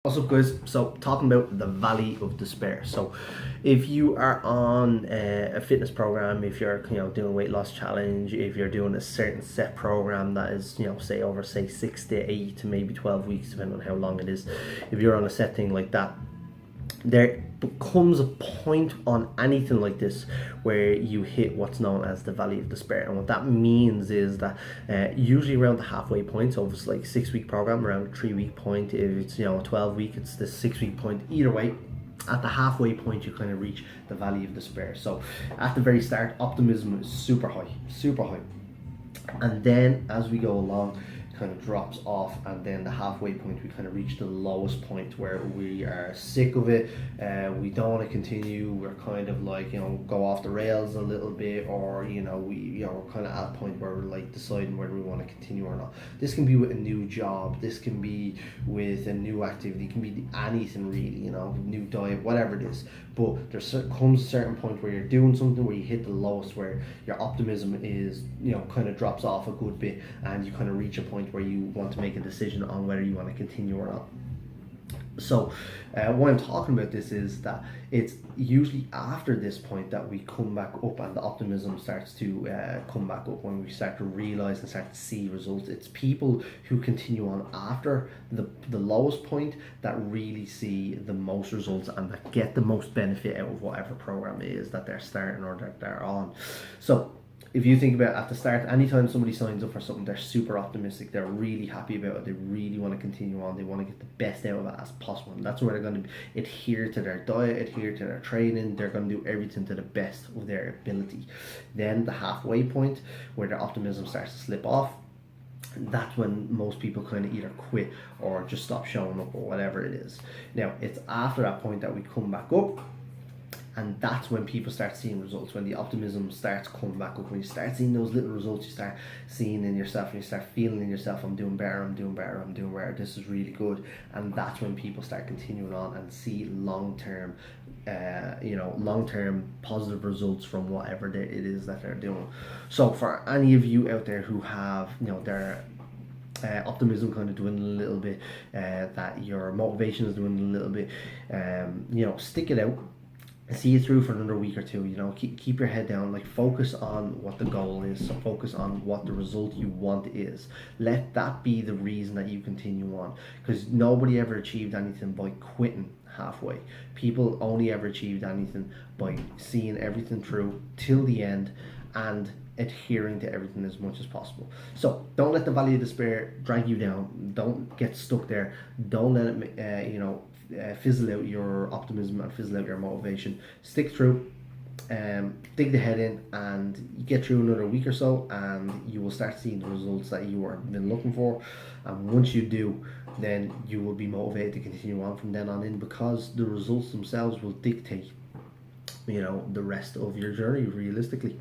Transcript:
What's up, guys? So talking about the valley of despair. So if you are on a fitness program, if you're doing a weight loss challenge, if you're doing a certain set program that is say over say 6 to 8 to maybe 12 weeks, depending on how long it is, if you're on a set thing like that, there becomes a point on anything like this where you hit what's known as the valley of despair. And what that means is that usually around the halfway point, so if it's like 6 week program, around a 3 week point, if it's 12 week, it's the 6 week point. Either way, at the halfway point you kind of reach the valley of despair. So at the very start, optimism is super high, and then as we go along, kind of drops off, and then the halfway point we kind of reach the lowest point where we are sick of it. We don't want to continue. We're kind of like go off the rails a little bit, or we're kind of at a point where we're like deciding whether we want to continue or not. This can be with a new job, this can be with a new activity, it can be anything really, new diet, whatever it is. But there comes a certain point where you're doing something where you hit the lowest, where your optimism is kind of drops off a good bit, and you kind of reach a point where you want to make a decision on whether you want to continue or not. So why I'm talking about this is that it's usually after this point that we come back up, and the optimism starts to come back up, when we start to realize and start to see results. It's people who continue on after the lowest point that really see the most results and that get the most benefit out of whatever program it is that they're starting or that they're on. So if you think about at the start, anytime somebody signs up for something, they're super optimistic, they're really happy about it, they really want to continue on, they want to get the best out of it as possible, and that's where they're going to adhere to their diet, adhere to their training, they're going to do everything to the best of their ability. Then the halfway point, where their optimism starts to slip off, that's when most people kind of either quit or just stop showing up or whatever it is. Now it's after that point that we come back up, and that's when people start seeing results, when the optimism starts coming back up, when you start seeing those little results, you start seeing in yourself, and you start feeling in yourself, I'm doing better, this is really good. And that's when people start continuing on and see long-term positive results from whatever it is that they're doing. So for any of you out there who have their optimism kind of doing a little bit, that your motivation is doing a little bit, stick it out, see it through for another week or two. Keep your head down, like focus on what the goal is, so focus on what the result you want is. Let that be the reason that you continue on, because nobody ever achieved anything by quitting halfway. People only ever achieved anything by seeing everything through till the end and adhering to everything as much as possible. So don't let the valley of despair drag you down. Don't get stuck there. Don't let it fizzle out your optimism and fizzle out your motivation. Stick through, dig the head in, and get through another week or so, and you will start seeing the results that you have been looking for. And once you do, then you will be motivated to continue on from then on in, because the results themselves will dictate the rest of your journey realistically.